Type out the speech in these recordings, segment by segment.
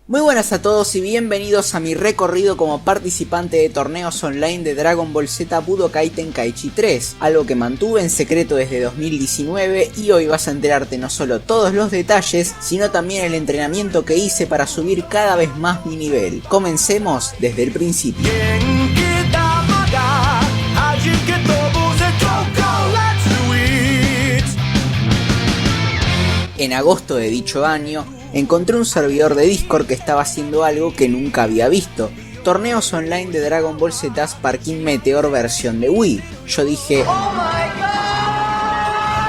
Muy buenas a todos y bienvenidos a mi recorrido como participante de torneos online de Dragon Ball Z Budokai Tenkaichi 3, algo que mantuve en secreto desde 2019 y hoy vas a enterarte no solo todos los detalles, sino también el entrenamiento que hice para subir cada vez más mi nivel. Comencemos desde el principio. En agosto de dicho año, encontré un servidor de Discord que estaba haciendo algo que nunca había visto: torneos online de Dragon Ball Z Sparking Meteor versión de Wii. Yo dije,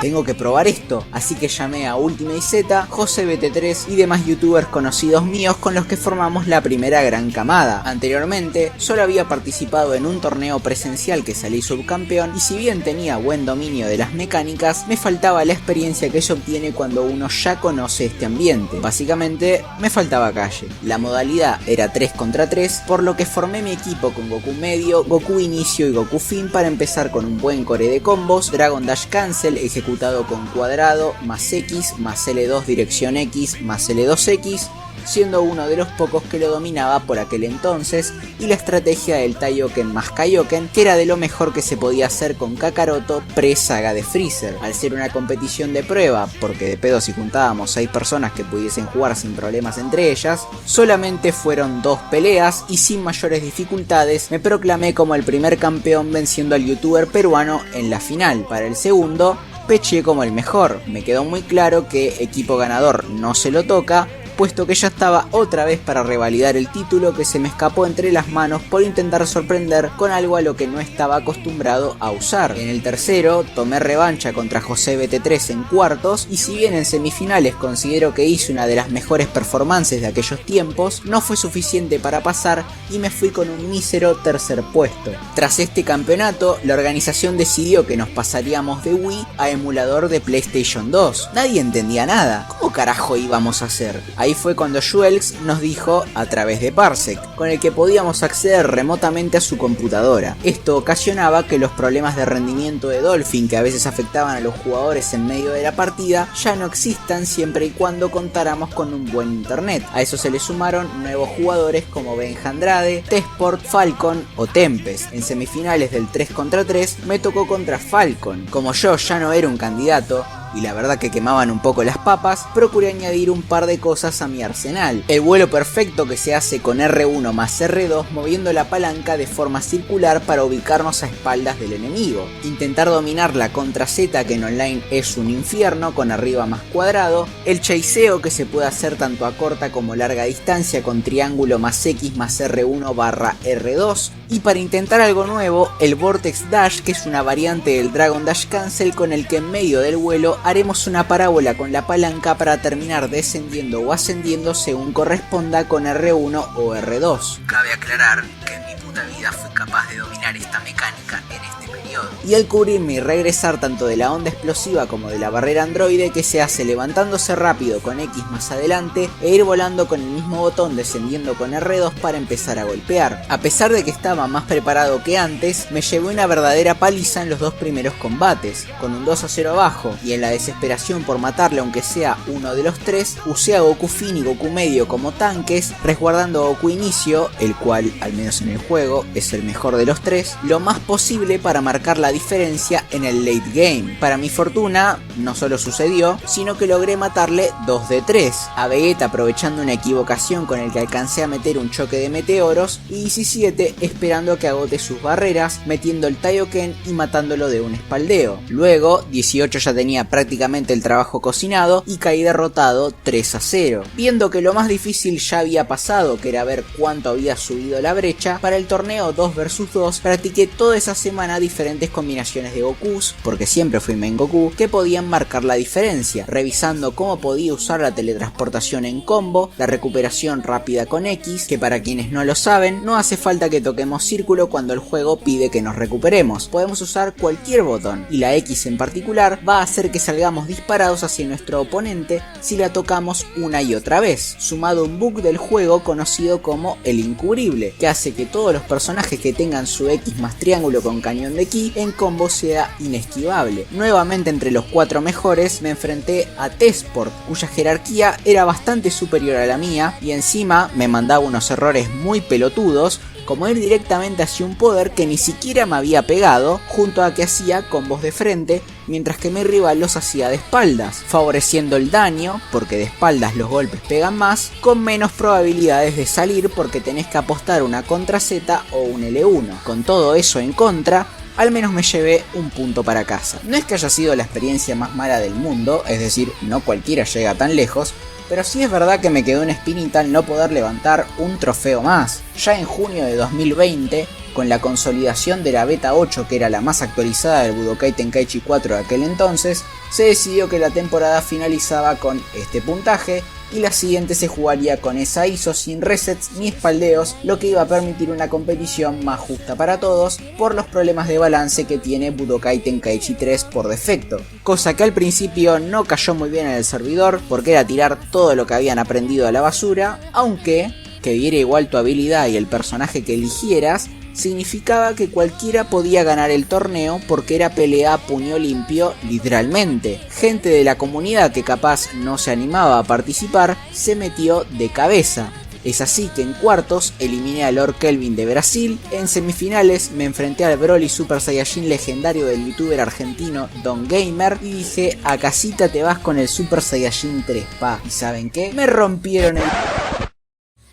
tengo que probar esto, así que llamé a Ultimate Z, José BT3 y demás youtubers conocidos míos con los que formamos la primera gran camada. Anteriormente, solo había participado en un torneo presencial que salí subcampeón y si bien tenía buen dominio de las mecánicas, me faltaba la experiencia que se obtiene cuando uno ya conoce este ambiente. Básicamente, me faltaba calle. La modalidad era 3 contra 3, por lo que formé mi equipo con Goku Medio, Goku Inicio y Goku Fin para empezar con un buen core de combos, Dragon Dash Cancel ejecutado con cuadrado, más X, más L2 dirección X, más L2X, siendo uno de los pocos que lo dominaba por aquel entonces, y la estrategia del Taioken más Kaioken, que era de lo mejor que se podía hacer con Kakaroto pre-saga de Freezer. Al ser una competición de prueba, porque de pedo si juntábamos 6 personas que pudiesen jugar sin problemas entre ellas, solamente fueron 2 peleas y sin mayores dificultades me proclamé como el primer campeón venciendo al youtuber peruano en la final. Para el segundo, peché como el mejor. Me quedó muy claro que equipo ganador no se lo toca, puesto que ya estaba otra vez para revalidar el título que se me escapó entre las manos por intentar sorprender con algo a lo que no estaba acostumbrado a usar. En el tercero tomé revancha contra José BT3 en cuartos y si bien en semifinales considero que hice una de las mejores performances de aquellos tiempos, no fue suficiente para pasar y me fui con un mísero tercer puesto. Tras este campeonato, la organización decidió que nos pasaríamos de Wii a emulador de PlayStation 2. Nadie entendía nada. ¿Cómo carajo íbamos a hacer? Ahí fue cuando Juelz nos dijo a través de Parsec, con el que podíamos acceder remotamente a su computadora. Esto ocasionaba que los problemas de rendimiento de Dolphin que a veces afectaban a los jugadores en medio de la partida ya no existan siempre y cuando contáramos con un buen internet. A eso se le sumaron nuevos jugadores como Benja Andrade, T-Sport, Falcon o Tempest. En semifinales del 3 contra 3 me tocó contra Falcon. Como yo ya no era un candidato, y la verdad que quemaban un poco las papas, procuré añadir un par de cosas a mi arsenal. El vuelo perfecto que se hace con R1 más R2 moviendo la palanca de forma circular para ubicarnos a espaldas del enemigo. Intentar dominar la contra Z, que en online es un infierno, con arriba más cuadrado. El chaseo que se puede hacer tanto a corta como larga distancia con triángulo más X más R1 barra R2. Y para intentar algo nuevo, el Vortex Dash, que es una variante del Dragon Dash Cancel con el que en medio del vuelo haremos una parábola con la palanca para terminar descendiendo o ascendiendo según corresponda con R1 o R2. Cabe aclarar que en mi puta vida fui capaz de dominar esta mecánica en este periodo. Y al cubrirme y regresar tanto de la onda explosiva como de la barrera androide, que se hace levantándose rápido con X más adelante e ir volando con el mismo botón descendiendo con R2 para empezar a golpear. A pesar de que estaba más preparado que antes, me llevé una verdadera paliza en los 2 primeros combates, con un 2-0 abajo, y en la desesperación por matarle aunque sea uno de los 3, usé a Goku Fin y Goku Medio como tanques, resguardando a Goku Inicio, el cual, al menos en el juego, es el mejor de los 3, lo más posible para marcar la diferencia en el late game. Para mi fortuna, no solo sucedió, sino que logré matarle 2 de 3, a Vegeta aprovechando una equivocación con el que alcancé a meter un choque de meteoros, y 17 esperando que agote sus barreras, metiendo el Taioken y matándolo de un espaldeo. Luego, 18 ya tenía prácticamente el trabajo cocinado y caí derrotado 3-0. Viendo que lo más difícil ya había pasado, que era ver cuánto había subido la brecha, para el torneo 2 vs 2 practiqué toda esa semana diferentes combinaciones de Gokus, porque siempre fui main Goku, que podían marcar la diferencia, revisando cómo podía usar la teletransportación en combo, la recuperación rápida con X, que para quienes no lo saben, no hace falta que toquemos círculo cuando el juego pide que nos recuperemos, podemos usar cualquier botón, y la X en particular va a hacer que salgamos disparados hacia nuestro oponente si la tocamos una y otra vez, sumado un bug del juego conocido como el incubrible, que hace que todos los personajes que tengan su X más triángulo con cañón de ki así en combo sea inesquivable. Nuevamente entre los 4 mejores me enfrenté a T-Sport, cuya jerarquía era bastante superior a la mía y encima me mandaba unos errores muy pelotudos, como ir directamente hacia un poder que ni siquiera me había pegado, junto a que hacía combos de frente, mientras que mi rival los hacía de espaldas, favoreciendo el daño, porque de espaldas los golpes pegan más, con menos probabilidades de salir porque tenés que apostar una contra Z o un L1. Con todo eso en contra, al menos me llevé un punto para casa. No es que haya sido la experiencia más mala del mundo, es decir, no cualquiera llega tan lejos, pero sí es verdad que me quedó una espinita al no poder levantar un trofeo más. Ya en junio de 2020, con la consolidación de la beta 8, que era la más actualizada del Budokai Tenkaichi 4 de aquel entonces, se decidió que la temporada finalizaba con este puntaje y la siguiente se jugaría con esa ISO sin resets ni espaldeos, lo que iba a permitir una competición más justa para todos por los problemas de balance que tiene Budokai Tenkaichi 3 por defecto, cosa que al principio no cayó muy bien en el servidor porque era tirar todo lo que habían aprendido a la basura, aunque que diera igual tu habilidad y el personaje que eligieras significaba que cualquiera podía ganar el torneo porque era pelea a puño limpio literalmente. Gente de la comunidad que capaz no se animaba a participar se metió de cabeza. Es así que en cuartos eliminé a Lord Kelvin de Brasil, en semifinales me enfrenté al Broly Super Saiyajin legendario del youtuber argentino Don Gamer y dije: a casita te vas con el Super Saiyajin 3, pa. ¿Y saben qué? Me rompieron el...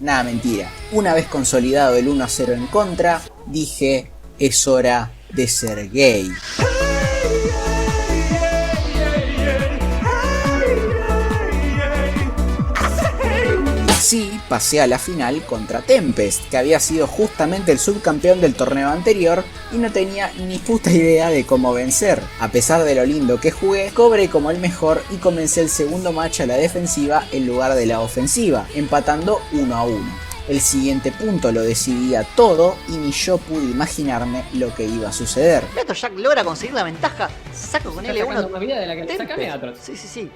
Nada, mentira. Una vez consolidado el 1-0 en contra, dije: es hora de ser gay. Y así pasé a la final contra Tempest, que había sido justamente el subcampeón del torneo anterior y no tenía ni puta idea de cómo vencer. A pesar de lo lindo que jugué, cobré como el mejor y comencé el segundo match a la defensiva en lugar de la ofensiva, empatando 1-1. El siguiente punto lo decidía todo y ni yo pude imaginarme lo que iba a suceder. Beto Jack logra conseguir la ventaja, saco con L1. Más vida de la que le saca Megatron. Sí.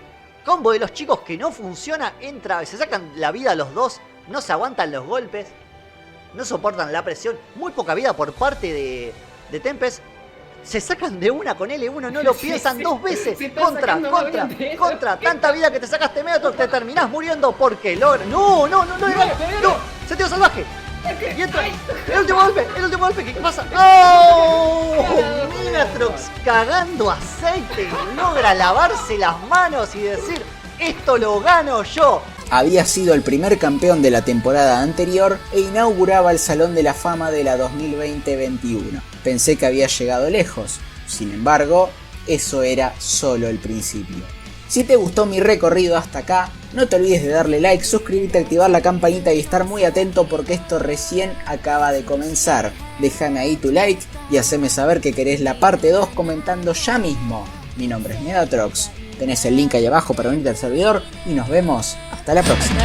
Combo de los chicos que no funciona, entra, se sacan la vida los dos, no se aguantan los golpes, no soportan la presión, muy poca vida por parte de Tempest. Se sacan de una con L1, no lo piensan dos veces. Contra. Tanta vida que te sacaste Megatron, te terminás muriendo porque logra. No, sentido salvaje. Y entra. El último golpe, ¿qué pasa? ¡Oh! Megatrox cagando aceite, logra lavarse las manos y decir: esto lo gano yo. Había sido el primer campeón de la temporada anterior e inauguraba el Salón de la Fama de la 2020-21. Pensé que había llegado lejos, sin embargo, eso era solo el principio. Si te gustó mi recorrido hasta acá, no te olvides de darle like, suscribirte, activar la campanita y estar muy atento porque esto recién acaba de comenzar. Déjame ahí tu like y haceme saber que querés la parte 2 comentando ya mismo. Mi nombre es Megatrox. Tenés el link ahí abajo para unirte al servidor y nos vemos hasta la próxima.